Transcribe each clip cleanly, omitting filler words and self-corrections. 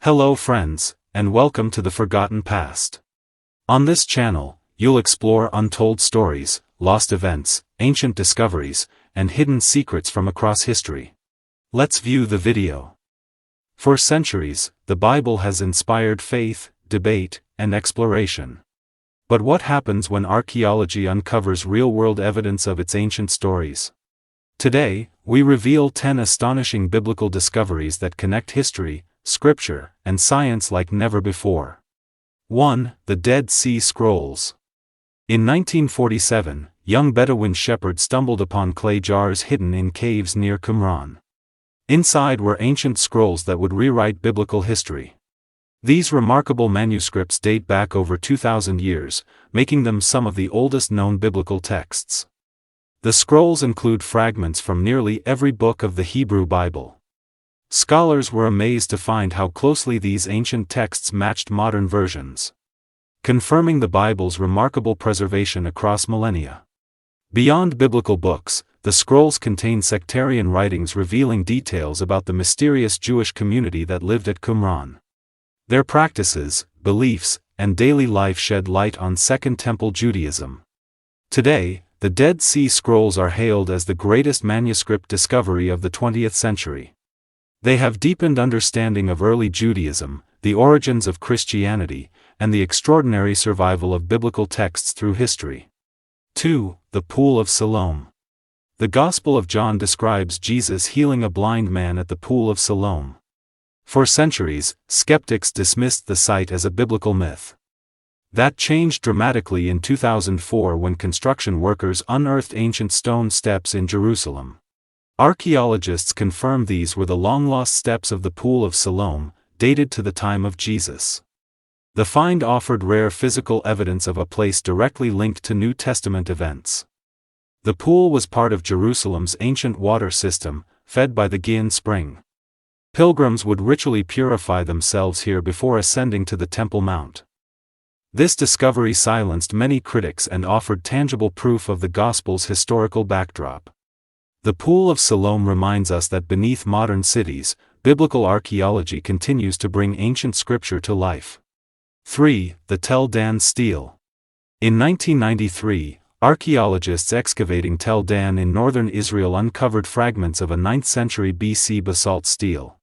Hello friends, and welcome to the Forgotten Past. On this channel, you'll explore untold stories, lost events, ancient discoveries, and hidden secrets from across history. Let's view the video. For centuries, the Bible has inspired faith, debate, and exploration. But what happens when archaeology uncovers real-world evidence of its ancient stories? Today, we reveal 10 astonishing biblical discoveries that connect history, scripture, and science like never before. 1. The Dead Sea Scrolls. In 1947, young Bedouin shepherds stumbled upon clay jars hidden in caves near Qumran. Inside were ancient scrolls that would rewrite biblical history. These remarkable manuscripts date back over 2,000 years, making them some of the oldest known biblical texts. The scrolls include fragments from nearly every book of the Hebrew Bible. Scholars were amazed to find how closely these ancient texts matched modern versions, confirming the Bible's remarkable preservation across millennia. Beyond biblical books, the scrolls contain sectarian writings revealing details about the mysterious Jewish community that lived at Qumran. Their practices, beliefs, and daily life shed light on Second Temple Judaism. Today, the Dead Sea Scrolls are hailed as the greatest manuscript discovery of the 20th century. They have deepened understanding of early Judaism, the origins of Christianity, and the extraordinary survival of biblical texts through history. 2. The Pool of Siloam. The Gospel of John describes Jesus healing a blind man at the Pool of Siloam. For centuries, skeptics dismissed the site as a biblical myth. That changed dramatically in 2004 when construction workers unearthed ancient stone steps in Jerusalem. Archaeologists confirm these were the long-lost steps of the Pool of Siloam, dated to the time of Jesus. The find offered rare physical evidence of a place directly linked to New Testament events. The pool was part of Jerusalem's ancient water system, fed by the Gihon Spring. Pilgrims would ritually purify themselves here before ascending to the Temple Mount. This discovery silenced many critics and offered tangible proof of the Gospel's historical backdrop. The Pool of Siloam reminds us that beneath modern cities, biblical archaeology continues to bring ancient scripture to life. 3. The Teldan Steel. In 1993, archaeologists excavating Teldan in northern Israel uncovered fragments of a 9th century BC basalt stele.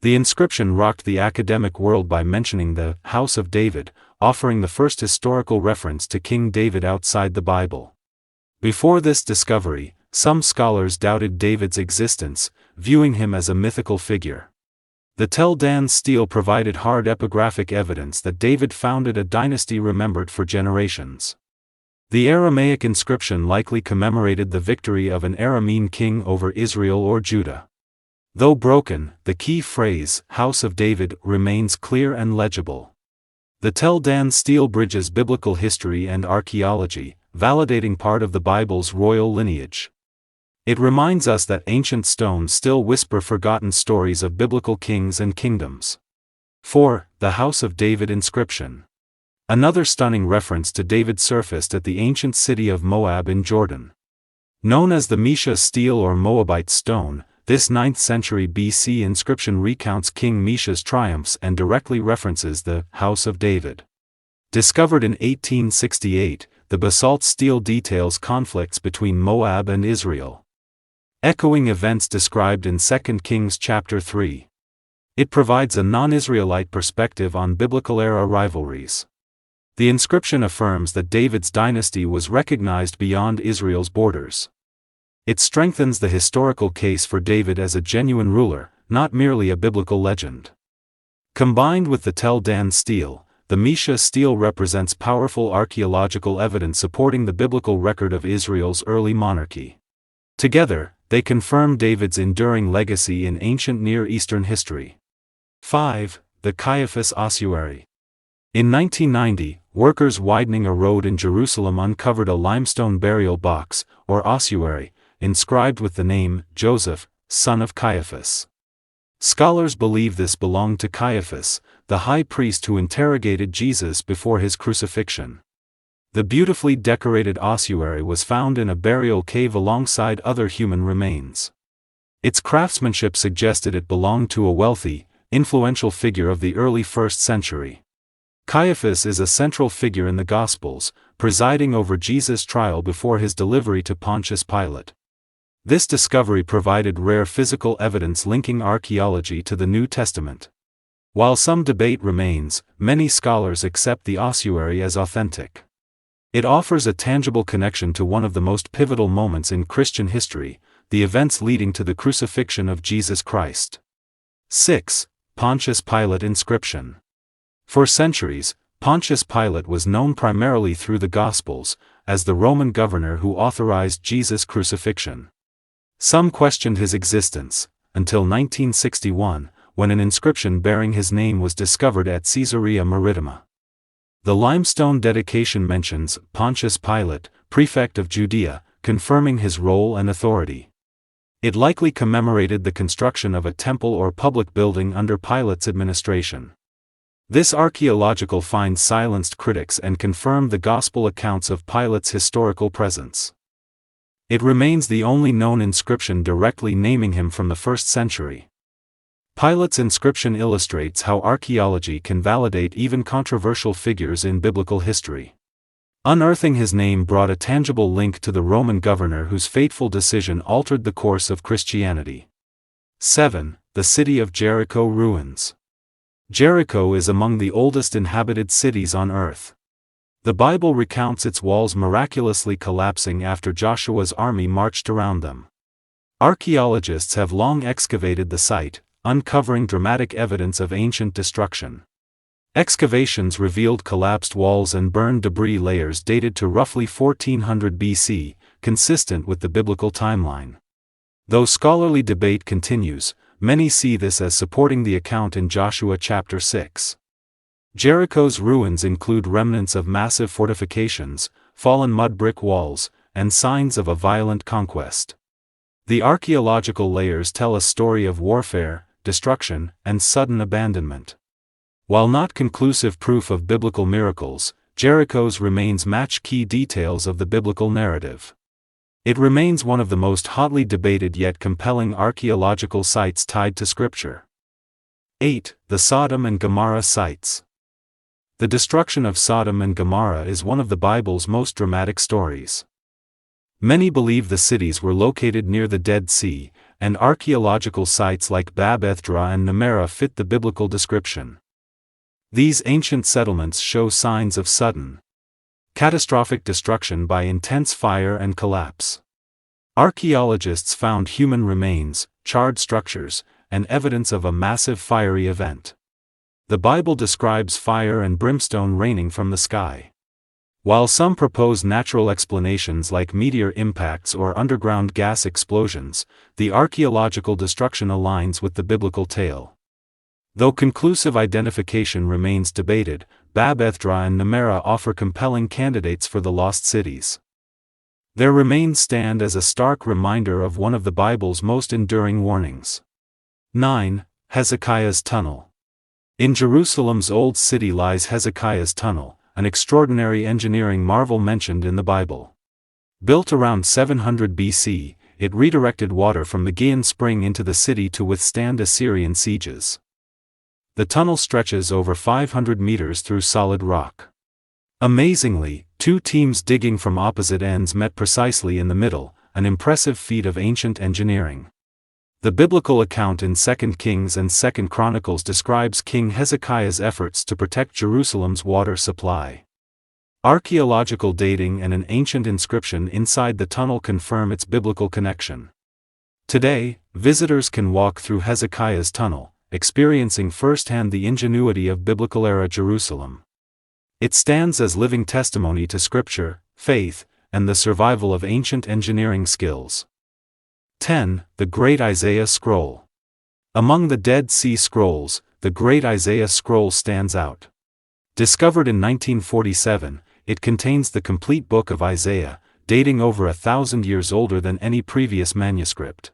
The inscription rocked the academic world by mentioning the House of David, offering the first historical reference to King David outside the Bible. Before this discovery, some scholars doubted David's existence, viewing him as a mythical figure. The Teldan Steel provided hard epigraphic evidence that David founded a dynasty remembered for generations. The Aramaic inscription likely commemorated the victory of an Aramean king over Israel or Judah. Though broken, the key phrase, House of David, remains clear and legible. The Teldan Steel bridges biblical history and archaeology, validating part of the Bible's royal lineage. It reminds us that ancient stones still whisper forgotten stories of biblical kings and kingdoms. 4. The House of David Inscription. Another stunning reference to David surfaced at the ancient city of Moab in Jordan. Known as the Mesha stele or Moabite stone, this 9th century BC inscription recounts King Mesha's triumphs and directly references the House of David. Discovered in 1868, the basalt stele details conflicts between Moab and Israel, echoing events described in 2 Kings chapter 3. It provides a non-Israelite perspective on biblical-era rivalries. The inscription affirms that David's dynasty was recognized beyond Israel's borders. It strengthens the historical case for David as a genuine ruler, not merely a biblical legend. Combined with the Teldan Stele, the Mesha stele represents powerful archaeological evidence supporting the biblical record of Israel's early monarchy. Together, they confirm David's enduring legacy in ancient Near Eastern history. 5. The Caiaphas Ossuary. In 1990, workers widening a road in Jerusalem uncovered a limestone burial box, or ossuary, inscribed with the name, Joseph, son of Caiaphas. Scholars believe this belonged to Caiaphas, the high priest who interrogated Jesus before his crucifixion. The beautifully decorated ossuary was found in a burial cave alongside other human remains. Its craftsmanship suggested it belonged to a wealthy, influential figure of the early 1st century. Caiaphas is a central figure in the Gospels, presiding over Jesus' trial before his delivery to Pontius Pilate. This discovery provided rare physical evidence linking archaeology to the New Testament. While some debate remains, many scholars accept the ossuary as authentic. It offers a tangible connection to one of the most pivotal moments in Christian history, the events leading to the crucifixion of Jesus Christ. 6. Pontius Pilate Inscription. For centuries, Pontius Pilate was known primarily through the Gospels, as the Roman governor who authorized Jesus' crucifixion. Some questioned his existence, until 1961, when an inscription bearing his name was discovered at Caesarea Maritima. The limestone dedication mentions Pontius Pilate, prefect of Judea, confirming his role and authority. It likely commemorated the construction of a temple or public building under Pilate's administration. This archaeological find silenced critics and confirmed the Gospel accounts of Pilate's historical presence. It remains the only known inscription directly naming him from the 1st century. Pilate's inscription illustrates how archaeology can validate even controversial figures in biblical history. Unearthing his name brought a tangible link to the Roman governor whose fateful decision altered the course of Christianity. 7. The city of Jericho ruins. Jericho is among the oldest inhabited cities on earth. The Bible recounts its walls miraculously collapsing after Joshua's army marched around them. Archaeologists have long excavated the site, uncovering dramatic evidence of ancient destruction. Excavations revealed collapsed walls and burned debris layers dated to roughly 1400 BC, consistent with the biblical timeline. Though scholarly debate continues, many see this as supporting the account in Joshua chapter 6. Jericho's ruins include remnants of massive fortifications, fallen mud brick walls, and signs of a violent conquest. The archaeological layers tell a story of warfare, destruction, and sudden abandonment. While not conclusive proof of biblical miracles, Jericho's remains match key details of the biblical narrative. It remains one of the most hotly debated yet compelling archaeological sites tied to Scripture. 8. The Sodom and Gomorrah sites. The destruction of Sodom and Gomorrah is one of the Bible's most dramatic stories. Many believe the cities were located near the Dead Sea, and archaeological sites like Bab-ethra and Nemera fit the biblical description. These ancient settlements show signs of sudden, catastrophic destruction by intense fire and collapse. Archaeologists found human remains, charred structures, and evidence of a massive fiery event. The Bible describes fire and brimstone raining from the sky. While some propose natural explanations like meteor impacts or underground gas explosions, the archaeological destruction aligns with the biblical tale. Though conclusive identification remains debated, Bab-ethra and Nemera offer compelling candidates for the lost cities. Their remains stand as a stark reminder of one of the Bible's most enduring warnings. 9. Hezekiahs Tunnel. In Jerusalem's Old City lies Hezekiahs Tunnel, an extraordinary engineering marvel mentioned in the Bible. Built around 700 BC, it redirected water from the Gihon Spring into the city to withstand Assyrian sieges. The tunnel stretches over 500 meters through solid rock. Amazingly, two teams digging from opposite ends met precisely in the middle, an impressive feat of ancient engineering. The biblical account in 2 Kings and 2 Chronicles describes King Hezekiah's efforts to protect Jerusalem's water supply. Archaeological dating and an ancient inscription inside the tunnel confirm its biblical connection. Today, visitors can walk through Hezekiah's Tunnel, experiencing firsthand the ingenuity of biblical-era Jerusalem. It stands as living testimony to Scripture, faith, and the survival of ancient engineering skills. 10. The Great Isaiah Scroll. Among the Dead Sea Scrolls, the Great Isaiah Scroll stands out. Discovered in 1947, it contains the complete book of Isaiah, dating over 1,000 years older than any previous manuscript.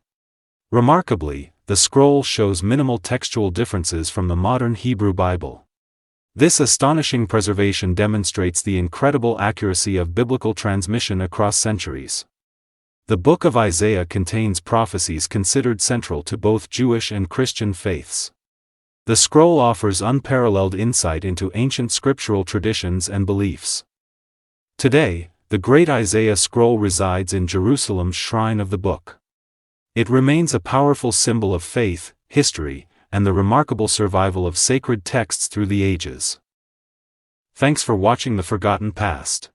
Remarkably, the scroll shows minimal textual differences from the modern Hebrew Bible. This astonishing preservation demonstrates the incredible accuracy of biblical transmission across centuries. The book of Isaiah contains prophecies considered central to both Jewish and Christian faiths. The scroll offers unparalleled insight into ancient scriptural traditions and beliefs. Today, the Great Isaiah Scroll resides in Jerusalem's Shrine of the Book. It remains a powerful symbol of faith, history, and the remarkable survival of sacred texts through the ages. Thanks for watching The Forgotten Past.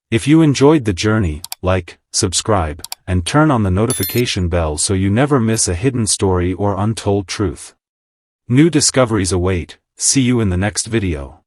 If you enjoyed the journey, like, subscribe, and turn on the notification bell so you never miss a hidden story or untold truth. New discoveries await. See you in the next video.